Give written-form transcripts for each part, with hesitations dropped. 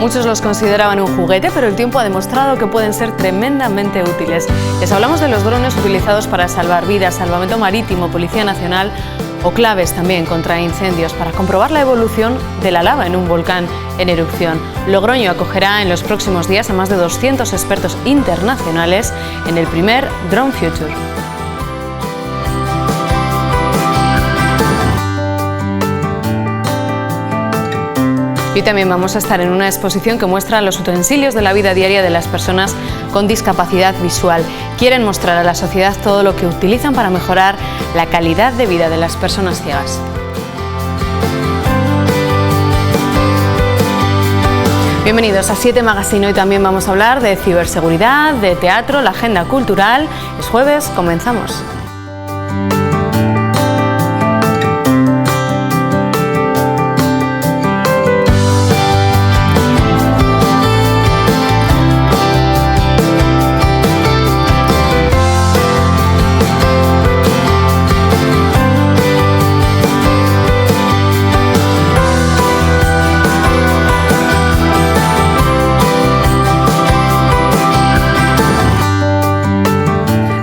Muchos los consideraban un juguete, pero el tiempo ha demostrado que pueden ser tremendamente útiles. Les hablamos de los drones utilizados para salvar vidas, salvamento marítimo, Policía Nacional o claves también contra incendios para comprobar la evolución de la lava en un volcán en erupción. Logroño acogerá en los próximos días a más de 200 expertos internacionales en el primer Drone Future. Y también vamos a estar en una exposición que muestra los utensilios de la vida diaria de las personas con discapacidad visual. Quieren mostrar a la sociedad todo lo que utilizan para mejorar la calidad de vida de las personas ciegas. Bienvenidos a 7 Magazine. Hoy también vamos a hablar de ciberseguridad, de teatro, la agenda cultural. Es jueves, comenzamos.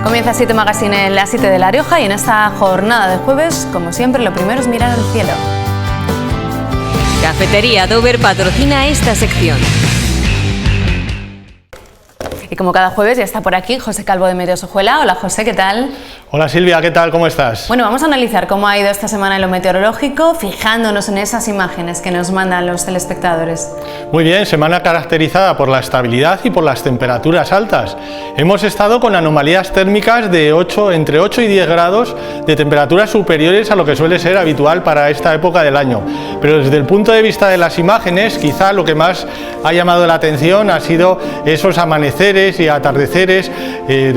Comienza 7 Magazine en la 7 de La Rioja y en esta jornada de jueves, como siempre, lo primero es mirar al cielo. Cafetería Dover patrocina esta sección. Y como cada jueves ya está por aquí José Calvo de Meteos Ojuela. Hola José, ¿qué tal? Hola Silvia, ¿qué tal? ¿Cómo estás? Bueno, vamos a analizar cómo ha ido esta semana en lo meteorológico, fijándonos en esas imágenes que nos mandan los telespectadores. Muy bien, semana caracterizada por la estabilidad y por las temperaturas altas. Hemos estado con anomalías térmicas de entre 8 y 10 grados de temperaturas superiores a lo que suele ser habitual para esta época del año. Pero desde el punto de vista de las imágenes, quizá lo que más ha llamado la atención ha sido esos amaneceres y atardeceres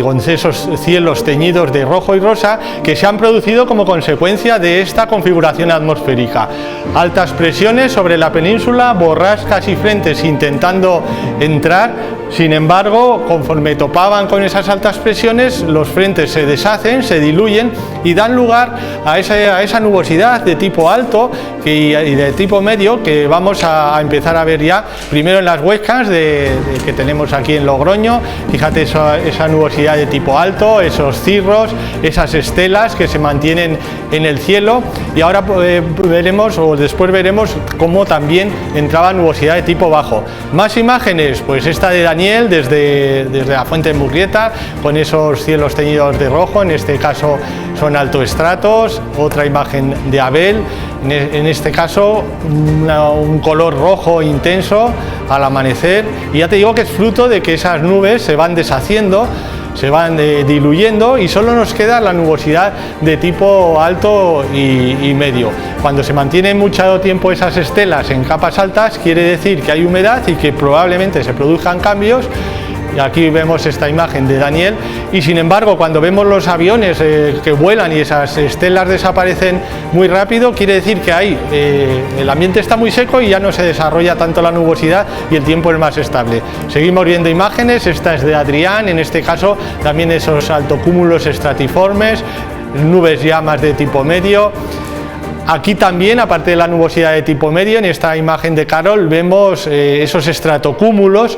con esos cielos teñidos de rojo y rosa que se han producido como consecuencia de esta configuración atmosférica. Altas presiones sobre la península, borrascas y frentes intentando entrar. Sin embargo, conforme topaban con esas altas presiones, los frentes se deshacen, se diluyen y dan lugar a esa nubosidad de tipo alto y de tipo medio que vamos a empezar a ver ya primero en las huescas que tenemos aquí en Logroño. Fíjate esa nubosidad de tipo alto, esos cirros, esas estelas que se mantienen en el cielo, y ahora veremos, o después veremos, cómo también entraba nubosidad de tipo bajo. Más imágenes, pues esta de Daniel desde la Fuente de Murrieta, con esos cielos teñidos de rojo, en este caso son altoestratos. Otra imagen de Abel, en este caso un color rojo intenso al amanecer, y ya te digo que es fruto de que esas nubes se van deshaciendo, se van diluyendo y solo nos queda la nubosidad de tipo alto y medio. Cuando se mantienen mucho tiempo esas estelas en capas altas, quiere decir que hay humedad y que probablemente se produzcan cambios. Y aquí vemos esta imagen de Daniel, y sin embargo cuando vemos los aviones que vuelan y esas estelas desaparecen muy rápido, quiere decir que ahí el ambiente está muy seco y ya no se desarrolla tanto la nubosidad y el tiempo es más estable. Seguimos viendo imágenes, esta es de Adrián, en este caso también esos altocúmulos estratiformes, nubes ya más de tipo medio. Aquí también, aparte de la nubosidad de tipo medio, en esta imagen de Carol vemos esos estratocúmulos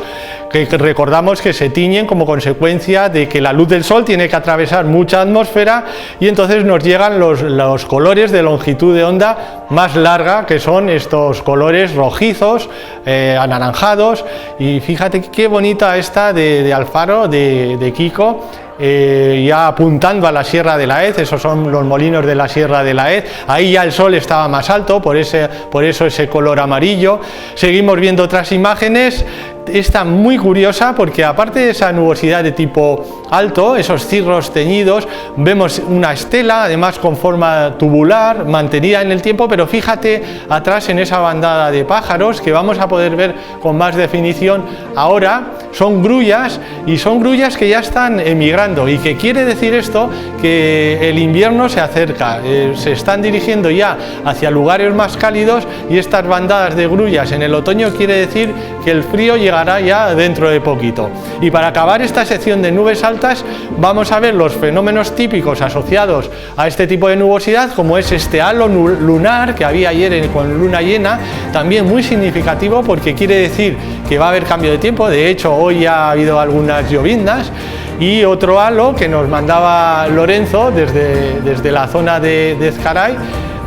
que recordamos que se tiñen como consecuencia de que la luz del sol tiene que atravesar mucha atmósfera, y entonces nos llegan los colores de longitud de onda más larga, que son estos colores rojizos, anaranjados. Y fíjate qué bonita esta de Alfaro, de Kiko, ya apuntando a la Sierra de la Hez. Esos son los molinos de la Sierra de la Hez. Ahí ya el sol estaba más alto, por eso ese color amarillo. Seguimos viendo otras imágenes. Esta muy curiosa porque aparte de esa nubosidad de tipo alto, esos cirros teñidos, vemos una estela además con forma tubular, mantenida en el tiempo, pero fíjate atrás en esa bandada de pájaros que vamos a poder ver con más definición ahora. Son grullas, y son grullas que ya están emigrando. ¿Y qué quiere decir esto? Que el invierno se acerca, se están dirigiendo ya hacia lugares más cálidos, y estas bandadas de grullas en el otoño quiere decir que el frío llegará ya dentro de poquito. Y para acabar esta sección de nubes altas, vamos a ver los fenómenos típicos asociados a este tipo de nubosidad, como es este halo lunar que había ayer con luna llena, también muy significativo porque quiere decir que va a haber cambio de tiempo. De hecho, hoy ya ha habido algunas lloviznas. Y otro halo que nos mandaba Lorenzo desde la zona de Ezcaray,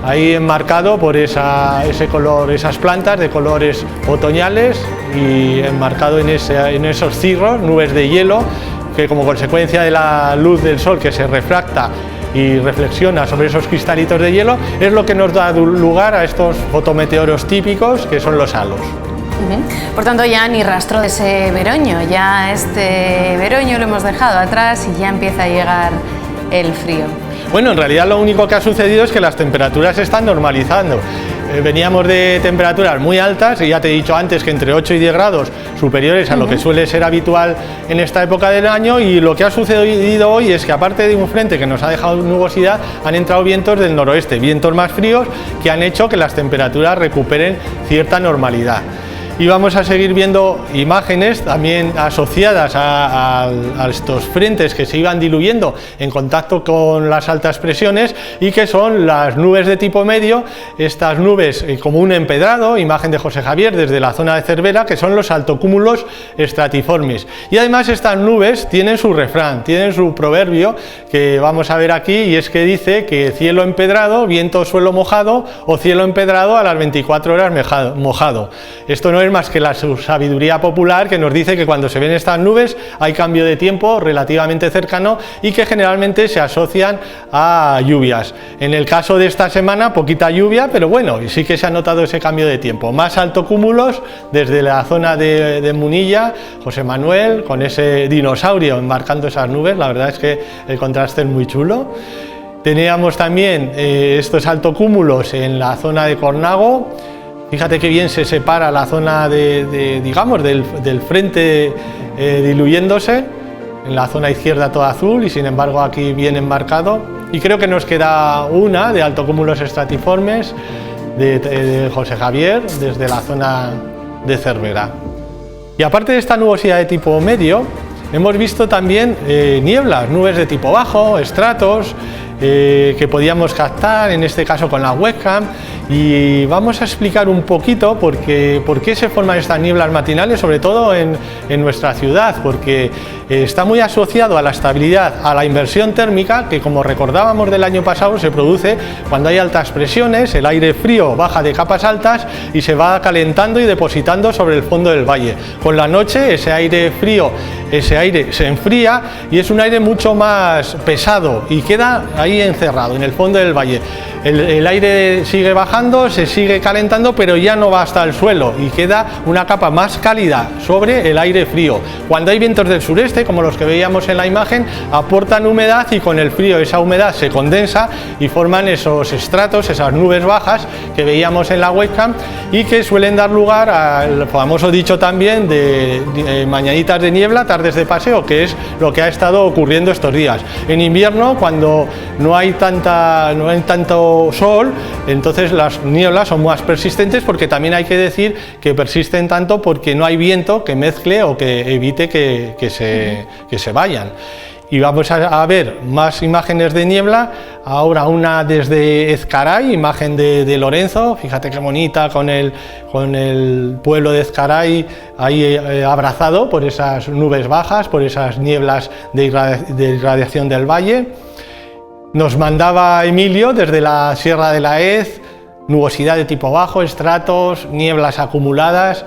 ahí enmarcado por ese color, esas plantas de colores otoñales, y enmarcado en esos cirros, nubes de hielo, que como consecuencia de la luz del sol que se refracta y reflexiona sobre esos cristalitos de hielo, es lo que nos da lugar a estos fotometeoros típicos, que son los halos. Por tanto, ya ni rastro de ese veroño, ya este veroño lo hemos dejado atrás y ya empieza a llegar el frío. Bueno, en realidad lo único que ha sucedido es que las temperaturas se están normalizando. Veníamos de temperaturas muy altas, y ya te he dicho antes que entre 8 y 10 grados superiores a lo que suele ser habitual en esta época del año, y lo que ha sucedido hoy es que, aparte de un frente que nos ha dejado nubosidad, han entrado vientos del noroeste, vientos más fríos, que han hecho que las temperaturas recuperen cierta normalidad. Y vamos a seguir viendo imágenes también asociadas a estos frentes que se iban diluyendo en contacto con las altas presiones, y que son las nubes de tipo medio, estas nubes como un empedrado, imagen de José Javier desde la zona de Cervera, que son los altocúmulos estratiformes. Y además estas nubes tienen su refrán, tienen su proverbio, que vamos a ver aquí, y es que dice que cielo empedrado, viento suelo mojado, o cielo empedrado a las 24 horas mojado. Esto no es más que la sabiduría popular, que nos dice que cuando se ven estas nubes hay cambio de tiempo relativamente cercano, y que generalmente se asocian a lluvias. En el caso de esta semana, poquita lluvia, pero bueno, sí que se ha notado ese cambio de tiempo. Más altocúmulos desde la zona de Munilla, José Manuel, con ese dinosaurio enmarcando esas nubes. La verdad es que el contraste es muy chulo. Teníamos también estos altocúmulos en la zona de Cornago. Fíjate qué bien se separa la zona digamos, del frente diluyéndose, en la zona izquierda todo azul, y sin embargo aquí bien enmarcado. Y creo que nos queda una de altocúmulos estratiformes de José Javier desde la zona de Cervera. Y aparte de esta nubosidad de tipo medio, hemos visto también nieblas, nubes de tipo bajo, estratos, que podíamos captar, en este caso con la webcam, y vamos a explicar un poquito por qué se forman estas nieblas matinales, sobre todo en nuestra ciudad, porque está muy asociado a la estabilidad, a la inversión térmica, que, como recordábamos del año pasado, se produce cuando hay altas presiones, el aire frío baja de capas altas y se va calentando y depositando sobre el fondo del valle. Con la noche ese aire frío, ese aire se enfría, y es un aire mucho más pesado y queda ahí encerrado en el fondo del valle. El aire sigue bajando, se sigue calentando, pero ya no va hasta el suelo, y queda una capa más cálida sobre el aire frío. Cuando hay vientos del sureste, como los que veíamos en la imagen, aportan humedad, y con el frío esa humedad se condensa y forman esos estratos, esas nubes bajas que veíamos en la webcam, y que suelen dar lugar al famoso dicho también de mañanitas de niebla, tardes de paseo, que es lo que ha estado ocurriendo estos días. En invierno, cuando no hay tanto sol, entonces las nieblas son más persistentes, porque también hay que decir que persisten tanto porque no hay viento que mezcle o que evite que se vayan. Y vamos a ver más imágenes de niebla. Ahora una desde Ezcaray, imagen de Lorenzo. Fíjate qué bonita, con el pueblo de Ezcaray ahí abrazado por esas nubes bajas, por esas nieblas de irradiación del valle. Nos mandaba Emilio desde la Sierra de la Hez, nubosidad de tipo bajo, estratos, nieblas acumuladas.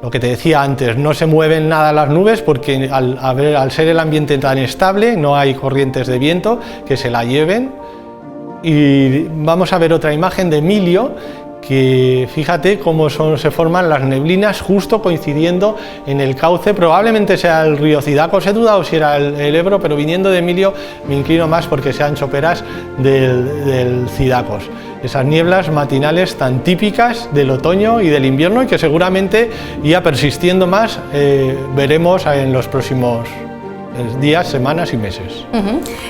Lo que te decía antes, no se mueven nada las nubes, porque al ser el ambiente tan estable no hay corrientes de viento que se la lleven. Y vamos a ver otra imagen de Emilio, que fíjate cómo se forman las neblinas justo coincidiendo en el cauce. Probablemente sea el río Cidacos, he dudado si era el Ebro, pero viniendo de Emilio me inclino más porque sean choperas del Cidacos. Esas nieblas matinales tan típicas del otoño y del invierno, y que seguramente ya persistiendo más veremos en los próximos días, semanas y meses.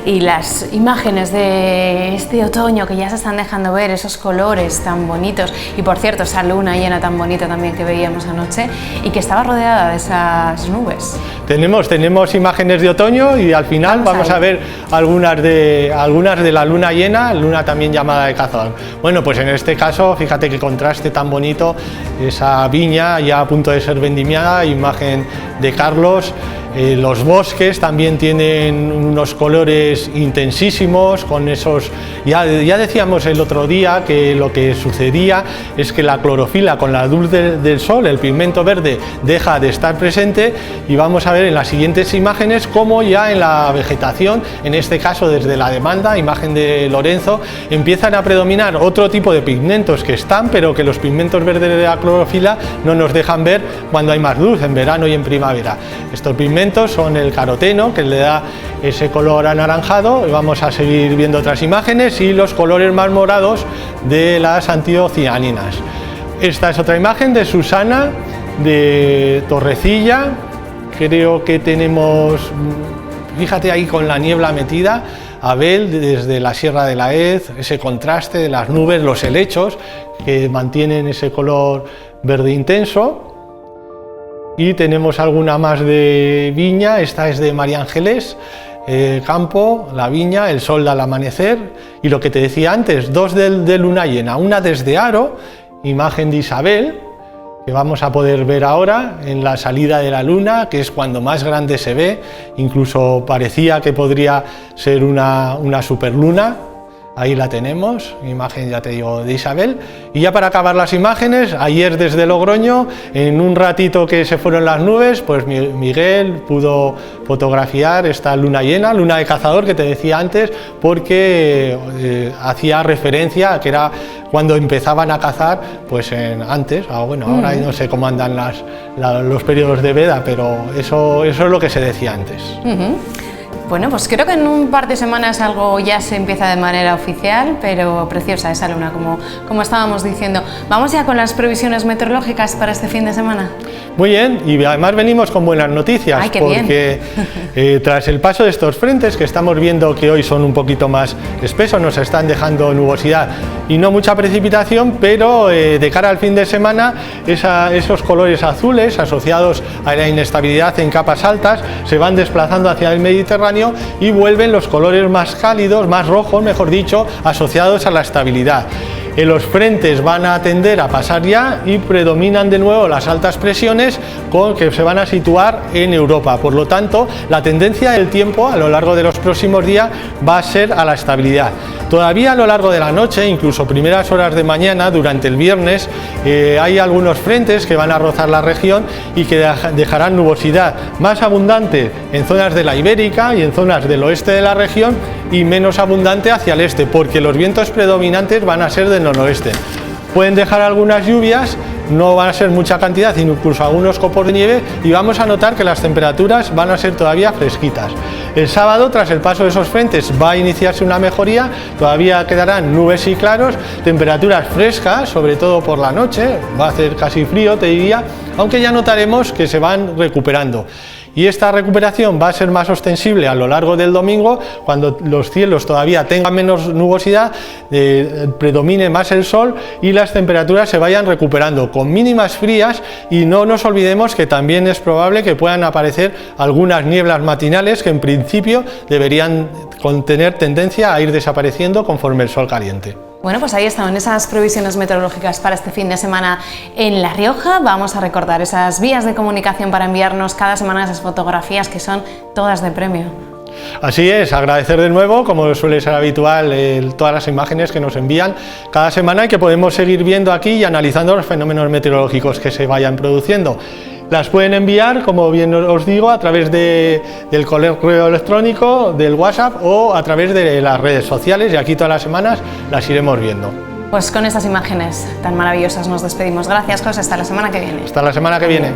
Y las imágenes de este otoño que ya se están dejando ver, esos colores tan bonitos, y por cierto esa luna llena tan bonita también que veíamos anoche y que estaba rodeada de esas nubes. Tenemos imágenes de otoño y al final vamos a ver algunas de la luna llena, luna también llamada de cazador. Bueno, pues en este caso, fíjate qué contraste tan bonito, esa viña ya a punto de ser vendimiada, imagen de Carlos. Los bosques también tienen unos colores intensísimos, con esos, ya decíamos el otro día que lo que sucedía es que la clorofila con la luz del sol, el pigmento verde, deja de estar presente, y vamos a ver en las siguientes imágenes cómo ya en la vegetación, en este caso desde la demanda, imagen de Lorenzo, empiezan a predominar otro tipo de pigmentos que están, pero que los pigmentos verdes de la clorofila no nos dejan ver cuando hay más luz, en verano y en primavera. Estos pigmentos son el caroteno, que le da ese color anaranjado, y vamos a seguir viendo otras imágenes, y los colores más morados de las antiocianinas. Esta es otra imagen de Susana, de Torrecilla. Creo que tenemos, fíjate ahí con la niebla metida, Abel desde la Sierra de la Hez, ese contraste de las nubes, los helechos que mantienen ese color verde intenso. Y tenemos alguna más de viña, esta es de María Ángeles, campo, la viña, el sol al amanecer, y lo que te decía antes, dos de luna llena, una desde Aro, imagen de Isabel, que vamos a poder ver ahora en la salida de la luna, que es cuando más grande se ve, incluso parecía que podría ser una superluna. Ahí la tenemos, imagen, ya te digo, de Isabel. Y ya para acabar las imágenes, ayer desde Logroño, en un ratito que se fueron las nubes, pues Miguel pudo fotografiar esta luna llena, luna de cazador que te decía antes, porque hacía referencia a que era cuando empezaban a cazar, pues antes, bueno, ahora no sé cómo andan los periodos de veda, pero eso es lo que se decía antes. Bueno, pues creo que en un par de semanas algo ya se empieza de manera oficial, pero preciosa esa luna, como estábamos diciendo. ¿Vamos ya con las previsiones meteorológicas para este fin de semana? Muy bien, y además venimos con buenas noticias. Ay, qué porque tras el paso de estos frentes, que estamos viendo que hoy son un poquito más espesos, nos están dejando nubosidad y no mucha precipitación, pero de cara al fin de semana, esos colores azules asociados a la inestabilidad en capas altas se van desplazando hacia el Mediterráneo, y vuelven los colores más cálidos, más rojos, mejor dicho, asociados a la estabilidad. Los frentes van a tender a pasar ya y predominan de nuevo las altas presiones que se van a situar en Europa. Por lo tanto, la tendencia del tiempo a lo largo de los próximos días va a ser a la estabilidad. Todavía a lo largo de la noche, incluso primeras horas de mañana, durante el viernes, hay algunos frentes que van a rozar la región y que dejarán nubosidad más abundante en zonas de la Ibérica y en zonas del oeste de la región, y menos abundante hacia el este, porque los vientos predominantes van a ser del noroeste. Pueden dejar algunas lluvias, no van a ser mucha cantidad, incluso algunos copos de nieve, y vamos a notar que las temperaturas van a ser todavía fresquitas. El sábado, tras el paso de esos frentes, va a iniciarse una mejoría, todavía quedarán nubes y claros, temperaturas frescas, sobre todo por la noche, va a hacer casi frío, te diría, aunque ya notaremos que se van recuperando. Y esta recuperación va a ser más ostensible a lo largo del domingo, cuando los cielos todavía tengan menos nubosidad, predomine más el sol y las temperaturas se vayan recuperando con mínimas frías, y no nos olvidemos que también es probable que puedan aparecer algunas nieblas matinales que en principio deberían tener tendencia a ir desapareciendo conforme el sol caliente. Bueno, pues ahí estaban esas previsiones meteorológicas para este fin de semana en La Rioja. Vamos a recordar esas vías de comunicación para enviarnos cada semana esas fotografías que son todas de premio. Así es, agradecer de nuevo, como suele ser habitual, todas las imágenes que nos envían cada semana y que podemos seguir viendo aquí y analizando los fenómenos meteorológicos que se vayan produciendo. Las pueden enviar, como bien os digo, a través del correo electrónico, del WhatsApp o a través de las redes sociales, y aquí todas las semanas las iremos viendo. Pues con estas imágenes tan maravillosas nos despedimos. Gracias, José, hasta la semana que viene. Hasta la semana que viene.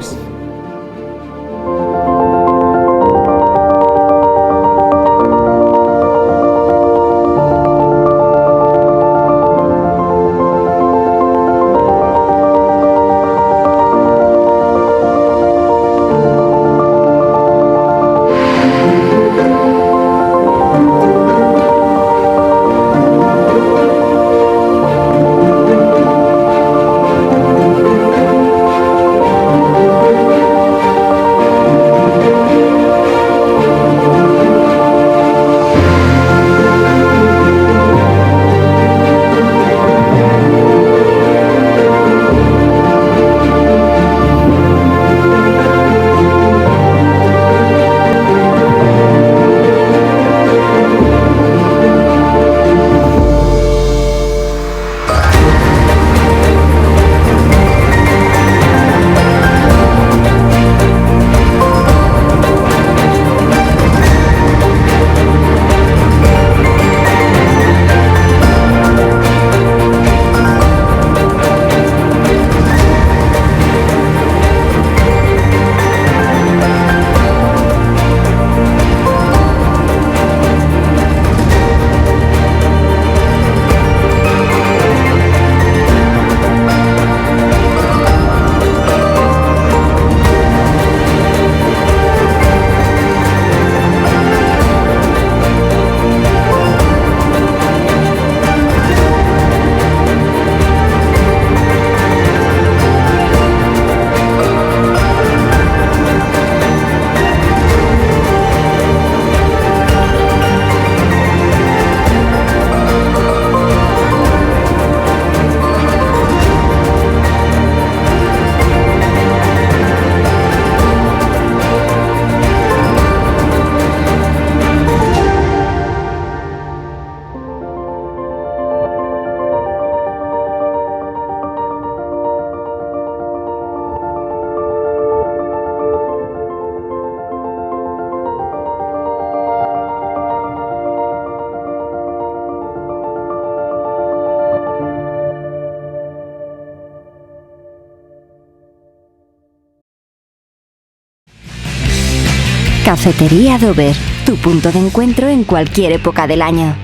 Cafetería Dover, tu punto de encuentro en cualquier época del año.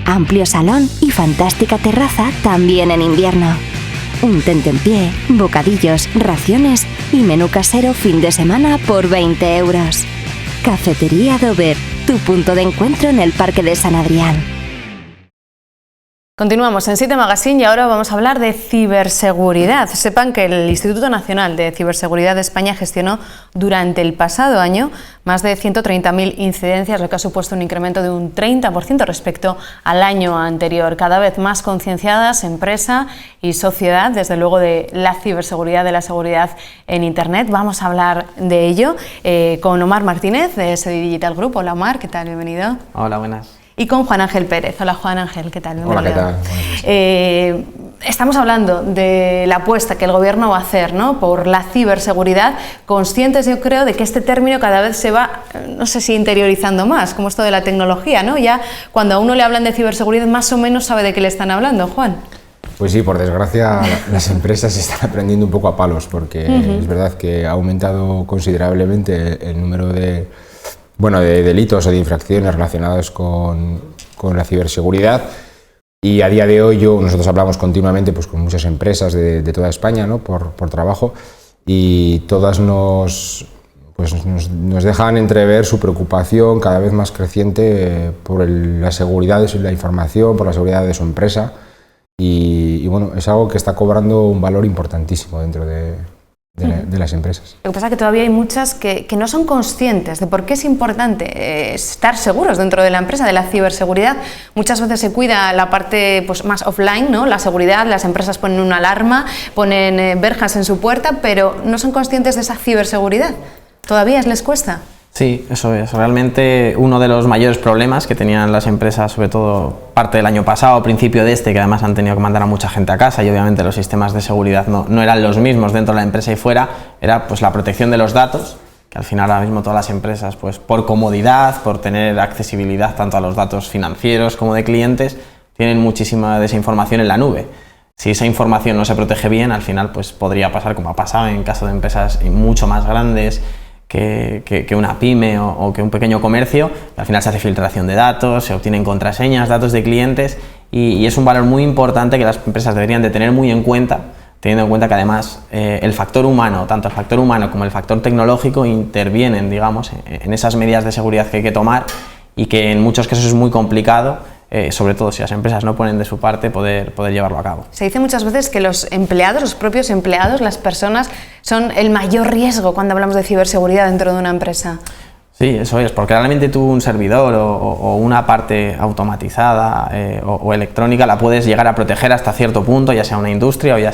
Amplio salón y fantástica terraza también en invierno. Un tentempié, bocadillos, raciones y menú casero fin de semana por 20 euros. Cafetería Dover, tu punto de encuentro en el Parque de San Adrián. Continuamos en 7 Magazine y ahora vamos a hablar de ciberseguridad. Sepan que el Instituto Nacional de Ciberseguridad de España gestionó durante el pasado año más de 130.000 incidencias, lo que ha supuesto un incremento de un 30% respecto al año anterior. Cada vez más concienciadas empresa y sociedad, desde luego, de la ciberseguridad, de la seguridad en Internet. Vamos a hablar de ello con Omar Martínez de SEDI Digital Group. Hola Omar, ¿qué tal? Bienvenido. Hola, buenas. Y con Juan Ángel Pérez. Hola Juan Ángel, ¿qué tal? Hola, ¿qué tal? Estamos hablando de la apuesta que el Gobierno va a hacer, ¿no?, por la ciberseguridad, conscientes, yo creo, de que este término cada vez se va, no sé si interiorizando más, como esto de la tecnología, ¿no? Ya cuando a uno le hablan de ciberseguridad más o menos sabe de qué le están hablando, Juan. Pues sí, por desgracia las empresas están aprendiendo un poco a palos, porque es verdad que ha aumentado considerablemente el número de delitos o de infracciones relacionados con la ciberseguridad, y a día de hoy nosotros hablamos continuamente pues con muchas empresas de toda España, ¿no?, por trabajo, y todas nos dejan entrever su preocupación cada vez más creciente por la seguridad de la información, por la seguridad de su empresa, y bueno, es algo que está cobrando un valor importantísimo dentro de las empresas. Lo que pasa es que todavía hay muchas que no son conscientes de por qué es importante estar seguros dentro de la empresa, de la ciberseguridad. Muchas veces se cuida la parte pues más offline, ¿no?, la seguridad, las empresas ponen una alarma, ponen verjas en su puerta, pero no son conscientes de esa ciberseguridad. ¿Todavía les cuesta? Sí, eso es. Realmente uno de los mayores problemas que tenían las empresas, sobre todo parte del año pasado, principio de que además han tenido que mandar a mucha gente a casa, y obviamente los sistemas de seguridad no eran los mismos dentro de la empresa y fuera, era pues la protección de los datos, que al final ahora mismo todas las empresas, pues por comodidad, por tener accesibilidad tanto a los datos financieros como de clientes, tienen muchísima de esa información en la nube. Si esa información no se protege bien, al final pues podría pasar como ha pasado en caso de empresas mucho más grandes que una pyme o que un pequeño comercio. Al final se hace filtración de datos, se obtienen contraseñas, datos de clientes, y es un valor muy importante que las empresas deberían de tener muy en cuenta, teniendo en cuenta que además el factor humano, tanto el factor humano como el factor tecnológico, intervienen, digamos, en esas medidas de seguridad que hay que tomar, y que en muchos casos es muy complicado, sobre todo si las empresas no ponen de su parte, poder llevarlo a cabo. Se dice muchas veces que los empleados, los propios empleados, las personas, son el mayor riesgo cuando hablamos de ciberseguridad dentro de una empresa. Sí, eso es, porque realmente tú un servidor o una parte automatizada o electrónica la puedes llegar a proteger hasta cierto punto, ya sea una industria o ya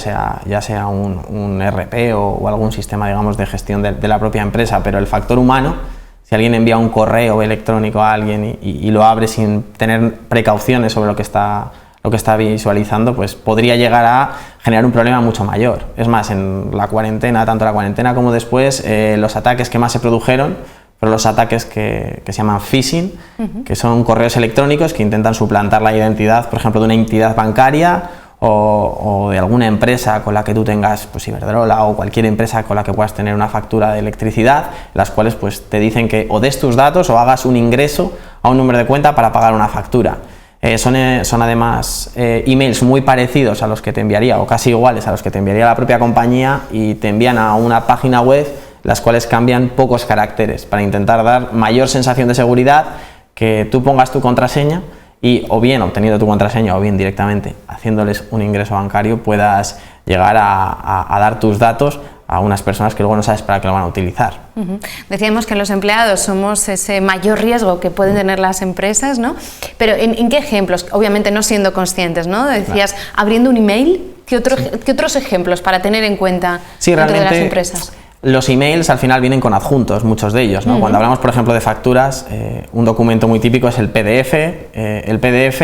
sea un ERP o algún sistema, digamos, de gestión de la propia empresa, pero el factor humano, si alguien envía un correo electrónico a alguien y lo abre sin tener precauciones sobre lo que está visualizando, pues podría llegar a generar un problema mucho mayor. Es más, en la cuarentena, tanto la cuarentena como después, los ataques que más se produjeron fueron los ataques que se llaman phishing, que son correos electrónicos que intentan suplantar la identidad, por ejemplo, de una entidad bancaria o de alguna empresa con la que tú tengas, pues Iberdrola o cualquier empresa con la que puedas tener una factura de electricidad, las cuales pues te dicen que o des tus datos o hagas un ingreso a un número de cuenta para pagar una factura. Son además emails muy parecidos a los que te enviaría, o casi iguales a los que te enviaría la propia compañía, y te envían a una página web, las cuales cambian pocos caracteres para intentar dar mayor sensación de seguridad, que tú pongas tu contraseña y, o bien obteniendo tu contraseña o bien directamente haciéndoles un ingreso bancario, puedas llegar a dar tus datos a unas personas que luego no sabes para qué lo van a utilizar. Decíamos que los empleados somos ese mayor riesgo que pueden tener las empresas, ¿no? Pero ¿en qué ejemplos? Obviamente no siendo conscientes, ¿no? Decías, abriendo un email, ¿qué otros ejemplos para tener en cuenta dentro de las empresas? Los emails al final vienen con adjuntos, muchos de ellos, ¿no? Cuando hablamos, por ejemplo, de facturas, un documento muy típico es el PDF. El PDF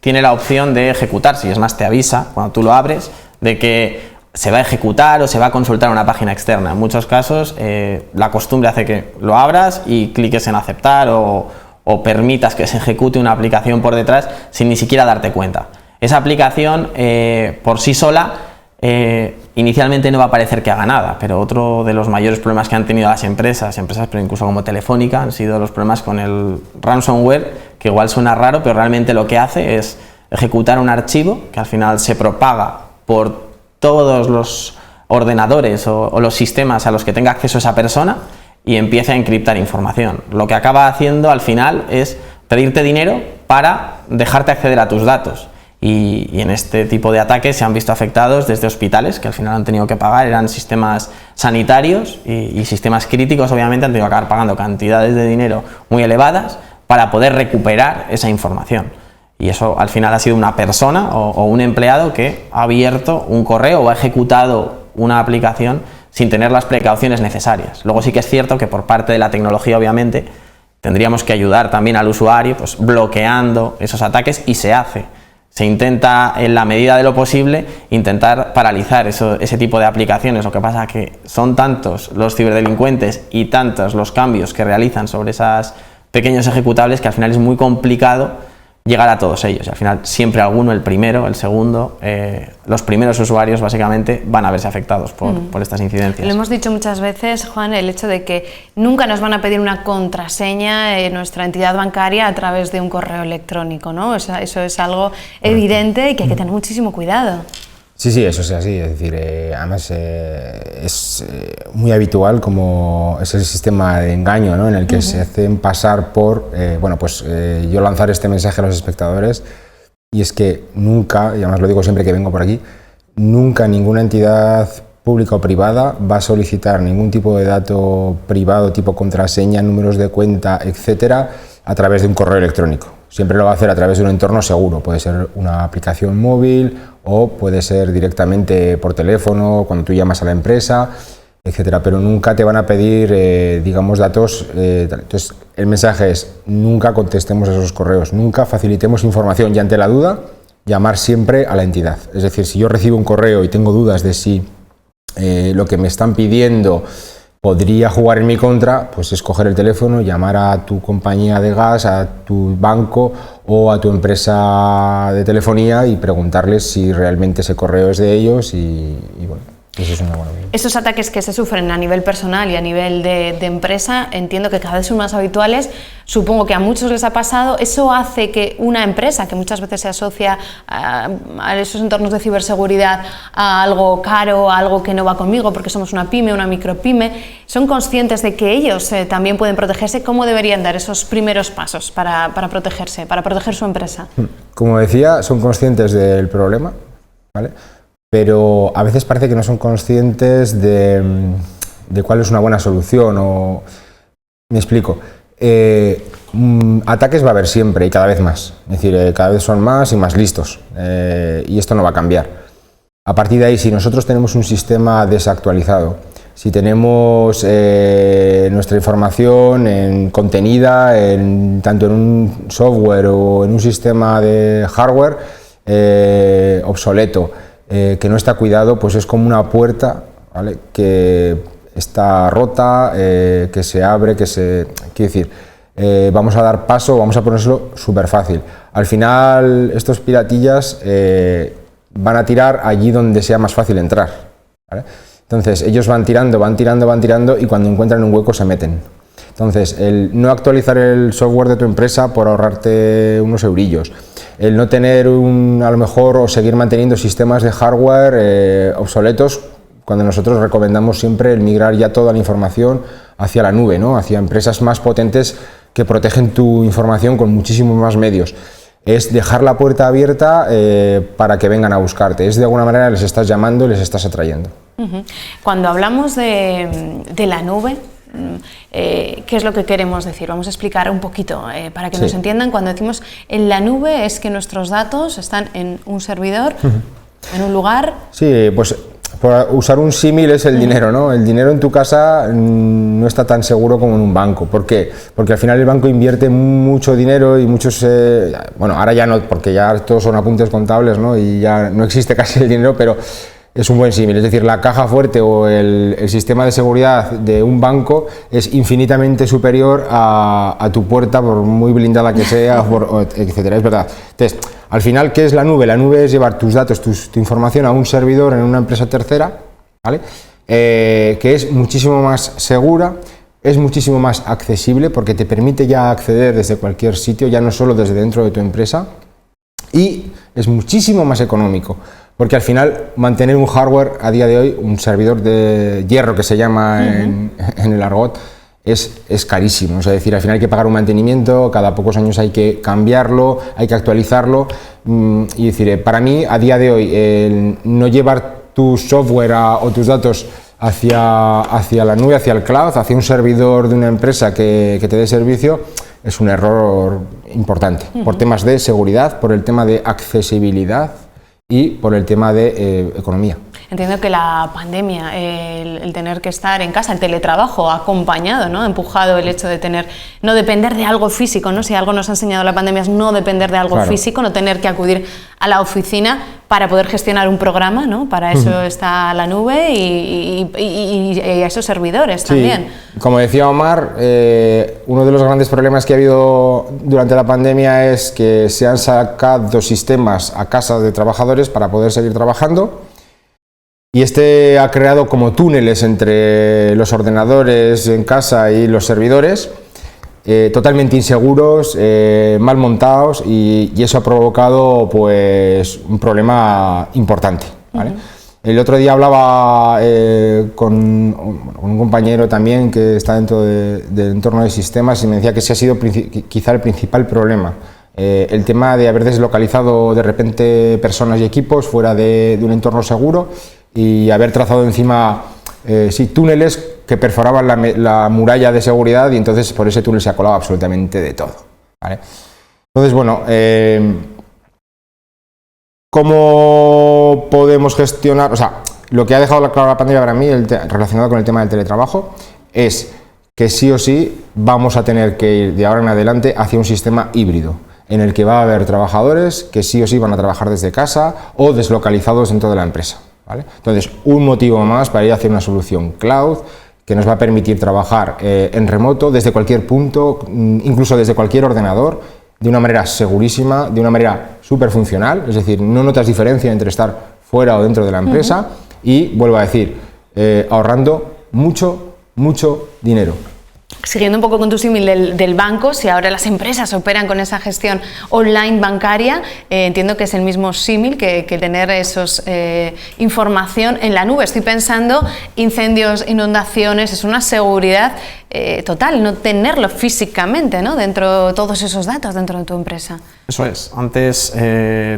tiene la opción de ejecutarse, y es más, te avisa cuando tú lo abres de que se va a ejecutar o se va a consultar una página externa. En muchos casos la costumbre hace que lo abras y cliques en aceptar o permitas que se ejecute una aplicación por detrás sin ni siquiera darte cuenta. Esa aplicación por sí sola inicialmente no va a parecer que haga nada, pero otro de los mayores problemas que han tenido las empresas, pero incluso como Telefónica, han sido los problemas con el ransomware, que igual suena raro, pero realmente lo que hace es ejecutar un archivo que al final se propaga por todos los ordenadores o los sistemas a los que tenga acceso esa persona y empieza a encriptar información. Lo que acaba haciendo al final es pedirte dinero para dejarte acceder a tus datos. Y en este tipo de ataques se han visto afectados desde hospitales, que al final han tenido que pagar, eran sistemas sanitarios y sistemas críticos, obviamente han tenido que acabar pagando cantidades de dinero muy elevadas para poder recuperar esa información. Y eso al final ha sido una persona o un empleado que ha abierto un correo o ha ejecutado una aplicación sin tener las precauciones necesarias. Luego sí que es cierto que por parte de la tecnología, obviamente, tendríamos que ayudar también al usuario, pues bloqueando esos ataques, y se hace. Se intenta, en la medida de lo posible, intentar paralizar ese tipo de aplicaciones. Lo que pasa es que son tantos los ciberdelincuentes y tantos los cambios que realizan sobre esos pequeños ejecutables que al final es muy complicado llegar a todos ellos. Y al final siempre alguno, el primero, el segundo, los primeros usuarios básicamente van a verse afectados por estas incidencias. Lo hemos dicho muchas veces, Juan, el hecho de que nunca nos van a pedir una contraseña en nuestra entidad bancaria a través de un correo electrónico, ¿no? Eso es algo evidente y que hay que tener muchísimo cuidado. Sí, eso es así, es decir, además es muy habitual como es el sistema de engaño, ¿no? En el que se hacen pasar por, yo lanzar este mensaje a los espectadores, y es que nunca, y además lo digo siempre que vengo por aquí, nunca ninguna entidad pública o privada va a solicitar ningún tipo de dato privado, tipo contraseña, números de cuenta, etcétera, a través de un correo electrónico. Siempre lo va a hacer a través de un entorno seguro, puede ser una aplicación móvil o puede ser directamente por teléfono, cuando tú llamas a la empresa, etcétera, pero nunca te van a pedir, datos. Entonces, el mensaje es: nunca contestemos esos correos, nunca facilitemos información, y ante la duda, llamar siempre a la entidad. Es decir, si yo recibo un correo y tengo dudas de si lo que me están pidiendo podría jugar en mi contra, pues es coger el teléfono, llamar a tu compañía de gas, a tu banco o a tu empresa de telefonía y preguntarles si realmente ese correo es de ellos y bueno, eso es una buena idea. Esos ataques que se sufren a nivel personal y a nivel de empresa, entiendo que cada vez son más habituales, supongo que a muchos les ha pasado. Eso hace que una empresa, que muchas veces se asocia a esos entornos de ciberseguridad a algo caro, a algo que no va conmigo porque somos una pyme, una micropyme, ¿son conscientes de que ellos también pueden protegerse? ¿Cómo deberían dar esos primeros pasos para protegerse, para proteger su empresa? Como decía, son conscientes del problema, ¿vale? Pero a veces parece que no son conscientes de cuál es una buena solución. O me explico. Ataques va a haber siempre y cada vez más. Es decir, cada vez son más y más listos. Y esto no va a cambiar. A partir de ahí, si nosotros tenemos un sistema desactualizado, si tenemos nuestra información contenida tanto en un software o en un sistema de hardware obsoleto, que no está cuidado, pues es como una puerta, ¿vale?, que está rota, que se abre, quiero decir, vamos a dar paso, vamos a ponérselo súper fácil. Al final, estos piratillas van a tirar allí donde sea más fácil entrar, ¿vale? Entonces, ellos van tirando y cuando encuentran un hueco se meten. Entonces, el no actualizar el software de tu empresa por ahorrarte unos eurillos, el no tener a lo mejor o seguir manteniendo sistemas de hardware obsoletos, cuando nosotros recomendamos siempre el migrar ya toda la información hacia la nube, ¿no?, hacia empresas más potentes que protegen tu información con muchísimos más medios. Es dejar la puerta abierta para que vengan a buscarte. Es de alguna manera les estás llamando y les estás atrayendo. Cuando hablamos de la nube, ¿qué es lo que queremos decir? Vamos a explicar un poquito para que nos entiendan. Cuando decimos en la nube es que nuestros datos están en un servidor, en un lugar. Sí, pues por usar un símil es el dinero, ¿no? El dinero en tu casa no está tan seguro como en un banco. ¿Por qué? Porque al final el banco invierte mucho dinero y muchos, ahora ya no, porque ya todos son apuntes contables, ¿no?, y ya no existe casi el dinero, pero es un buen símil, es decir, la caja fuerte o el sistema de seguridad de un banco es infinitamente superior a tu puerta, por muy blindada que sea, etcétera, es verdad. Entonces, al final, ¿qué es la nube? La nube es llevar tus datos, tu información a un servidor en una empresa tercera, ¿vale? Que es muchísimo más segura, es muchísimo más accesible porque te permite ya acceder desde cualquier sitio, ya no solo desde dentro de tu empresa, y es muchísimo más económico. Porque al final mantener un hardware a día de hoy, un servidor de hierro que se llama en el argot, es carísimo. Es decir, al final hay que pagar un mantenimiento, cada pocos años hay que cambiarlo, hay que actualizarlo. Y decir, para mí a día de hoy el no llevar tu software o tus datos hacia la nube, hacia el cloud, hacia un servidor de una empresa que te dé servicio, es un error importante. Por temas de seguridad, por el tema de accesibilidad y por el tema de economía. Entiendo que la pandemia, el tener que estar en casa, el teletrabajo ha acompañado, ¿no? Ha empujado el hecho de no depender de algo físico, ¿no? Si algo nos ha enseñado la pandemia es no depender de algo físico, no tener que acudir a la oficina para poder gestionar un programa, ¿no? Para eso está la nube y esos servidores también. Como decía Omar, uno de los grandes problemas que ha habido durante la pandemia es que se han sacado sistemas a casa de trabajadores para poder seguir trabajando. Y este ha creado como túneles entre los ordenadores en casa y los servidores, totalmente inseguros, mal montados, y eso ha provocado pues un problema importante, ¿vale? El otro día hablaba con un compañero también que está dentro del entorno de sistemas y me decía que ese ha sido quizá el principal problema. El tema de haber deslocalizado de repente personas y equipos fuera de un entorno seguro y haber trazado encima túneles que perforaban la muralla de seguridad, y entonces por ese túnel se ha colado absolutamente de todo, ¿vale? Entonces, bueno, ¿cómo podemos gestionar? O sea, lo que ha dejado claro la pandemia para mí, relacionado con el tema del teletrabajo, es que sí o sí vamos a tener que ir de ahora en adelante hacia un sistema híbrido, en el que va a haber trabajadores que sí o sí van a trabajar desde casa o deslocalizados dentro de la empresa, ¿vale? Entonces, un motivo más para ir hacia una solución cloud que nos va a permitir trabajar en remoto desde cualquier punto, incluso desde cualquier ordenador, de una manera segurísima, de una manera súper funcional, es decir, no notas diferencia entre estar fuera o dentro de la empresa, y vuelvo a decir, ahorrando mucho dinero. Siguiendo un poco con tu símil del banco, si ahora las empresas operan con esa gestión online bancaria, entiendo que es el mismo símil que tener información en la nube. Estoy pensando, incendios, inundaciones, es una seguridad total, no tenerlo físicamente, ¿no? Dentro, todos esos datos dentro de tu empresa. Eso es. Antes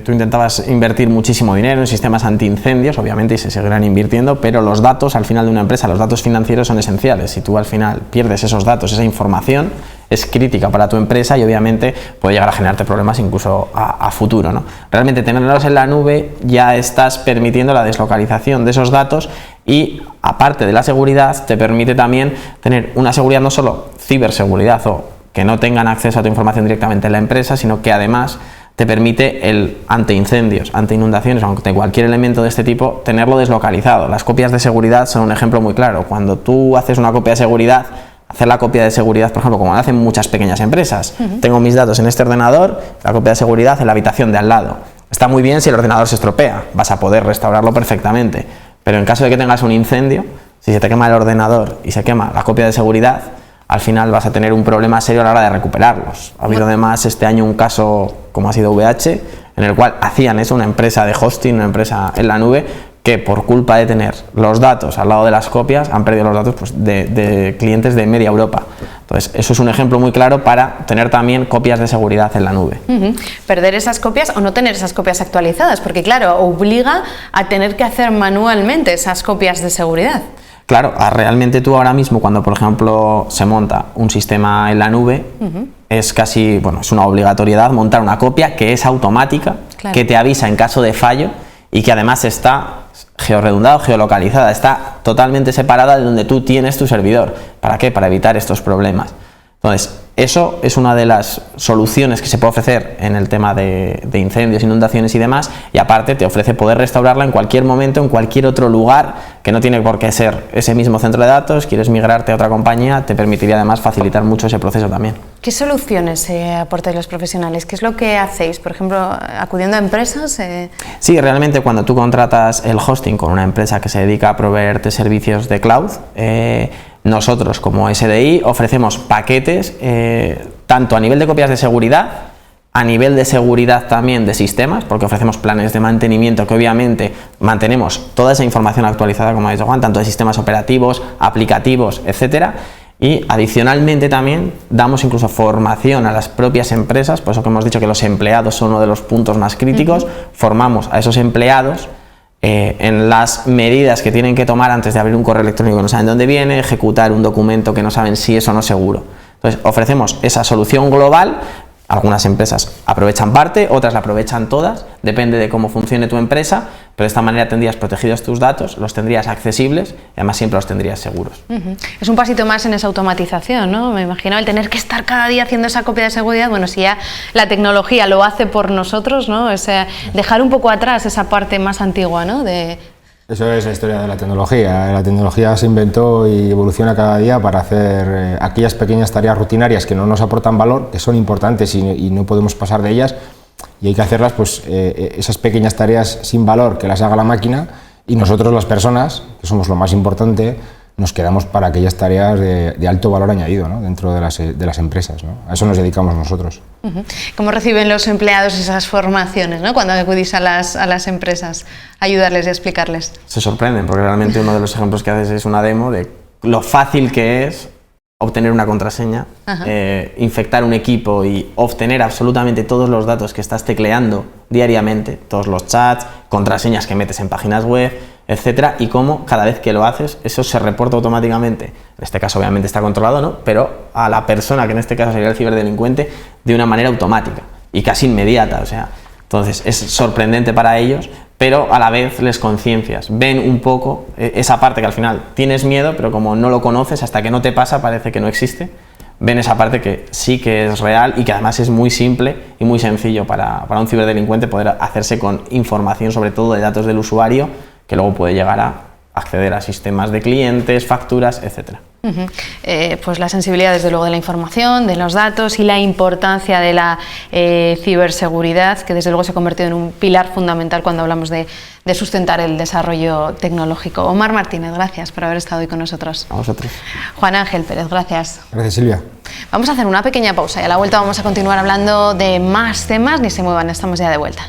tú intentabas invertir muchísimo dinero en sistemas antiincendios, obviamente, y se seguirán invirtiendo, pero los datos al final de una empresa, los datos financieros son esenciales. Si tú al final pierdes esos datos, esa información es crítica para tu empresa y obviamente puede llegar a generarte problemas incluso a futuro, ¿no? Realmente tenerlos en la nube ya estás permitiendo la deslocalización de esos datos, y aparte de la seguridad te permite también tener una seguridad no solo ciberseguridad o que no tengan acceso a tu información directamente en la empresa, sino que además te permite el ante incendios, ante inundaciones, aunque cualquier elemento de este tipo, tenerlo deslocalizado. Las copias de seguridad son un ejemplo muy claro. Cuando tú haces una copia de seguridad, hacer la copia de seguridad, por ejemplo, como hacen muchas pequeñas empresas, tengo mis datos en este ordenador, la copia de seguridad en la habitación de al lado. Está muy bien si el ordenador se estropea, vas a poder restaurarlo perfectamente, pero en caso de que tengas un incendio, si se te quema el ordenador y se quema la copia de seguridad, al final vas a tener un problema serio a la hora de recuperarlos. Ha habido además este año un caso, como ha sido VH, en el cual hacían eso, una empresa de hosting, una empresa en la nube, que por culpa de tener los datos al lado de las copias, han perdido los datos pues, de clientes de media Europa. Entonces, eso es un ejemplo muy claro para tener también copias de seguridad en la nube. Perder esas copias o no tener esas copias actualizadas, porque claro, obliga a tener que hacer manualmente esas copias de seguridad. Claro, realmente tú ahora mismo cuando, por ejemplo, se monta un sistema en la nube, es casi, bueno, es una obligatoriedad montar una copia que es automática, que te avisa en caso de fallo y que además está georredundada o geolocalizada, está totalmente separada de donde tú tienes tu servidor. ¿Para qué? Para evitar estos problemas. Entonces, eso es una de las soluciones que se puede ofrecer en el tema de incendios, inundaciones y demás, y aparte te ofrece poder restaurarla en cualquier momento, en cualquier otro lugar, que no tiene por qué ser ese mismo centro de datos. Quieres migrarte a otra compañía, te permitiría además facilitar mucho ese proceso también. ¿Qué soluciones aportáis los profesionales? ¿Qué es lo que hacéis? Por ejemplo, acudiendo a empresas. Sí, realmente cuando tú contratas el hosting con una empresa que se dedica a proveerte servicios de cloud, nosotros como SDI ofrecemos paquetes tanto a nivel de copias de seguridad, a nivel de seguridad también de sistemas, porque ofrecemos planes de mantenimiento que obviamente mantenemos toda esa información actualizada, como ha dicho Juan, tanto de sistemas operativos, aplicativos, etcétera. Y adicionalmente también damos incluso formación a las propias empresas, por eso que hemos dicho que los empleados son uno de los puntos más críticos. Formamos a esos empleados en las medidas que tienen que tomar antes de abrir un correo electrónico que no saben dónde viene, ejecutar un documento que no saben si es o no seguro. Entonces ofrecemos esa solución global. Algunas empresas aprovechan parte, otras la aprovechan todas, depende de cómo funcione tu empresa, pero de esta manera tendrías protegidos tus datos, los tendrías accesibles y además siempre los tendrías seguros. Es un pasito más en esa automatización, ¿no? Me imagino el tener que estar cada día haciendo esa copia de seguridad. Bueno, si ya la tecnología lo hace por nosotros, ¿no? Es dejar un poco atrás esa parte más antigua, ¿no? Eso es la historia de la tecnología. La tecnología se inventó y evoluciona cada día para hacer aquellas pequeñas tareas rutinarias que no nos aportan valor, que son importantes y no podemos pasar de ellas, y hay que hacerlas, pues esas pequeñas tareas sin valor que las haga la máquina, y nosotros las personas, que somos lo más importante, nos quedamos para aquellas tareas de alto valor añadido, ¿no? Dentro de las empresas, ¿no? A eso nos dedicamos nosotros. ¿Cómo reciben los empleados esas formaciones, ¿no? Cuando acudís a las empresas, ayudarles y explicarles? Se sorprenden, porque realmente uno de los ejemplos que haces es una demo de lo fácil que es obtener una contraseña, infectar un equipo y obtener absolutamente todos los datos que estás tecleando diariamente, todos los chats, contraseñas que metes en páginas web, etcétera, y cómo cada vez que lo haces eso se reporta automáticamente. En este caso obviamente está controlado, ¿no? Pero a la persona, que en este caso sería el ciberdelincuente, de una manera automática y casi inmediata. O sea, entonces es sorprendente para ellos, pero a la vez les conciencias, ven un poco esa parte que al final tienes miedo, pero como no lo conoces, hasta que no te pasa parece que no existe. Ven esa parte que sí que es real y que además es muy simple y muy sencillo para un ciberdelincuente poder hacerse con información, sobre todo de datos del usuario, que luego puede llegar a acceder a sistemas de clientes, facturas, etcétera. Pues la sensibilidad desde luego de la información, de los datos y la importancia de la ciberseguridad, que desde luego se ha convertido en un pilar fundamental cuando hablamos de sustentar el desarrollo tecnológico. Omar Martínez, gracias por haber estado hoy con nosotros. A vosotros. Juan Ángel Pérez, gracias. Gracias, Silvia. Vamos a hacer una pequeña pausa y a la vuelta vamos a continuar hablando de más temas. Ni se muevan, estamos ya de vuelta.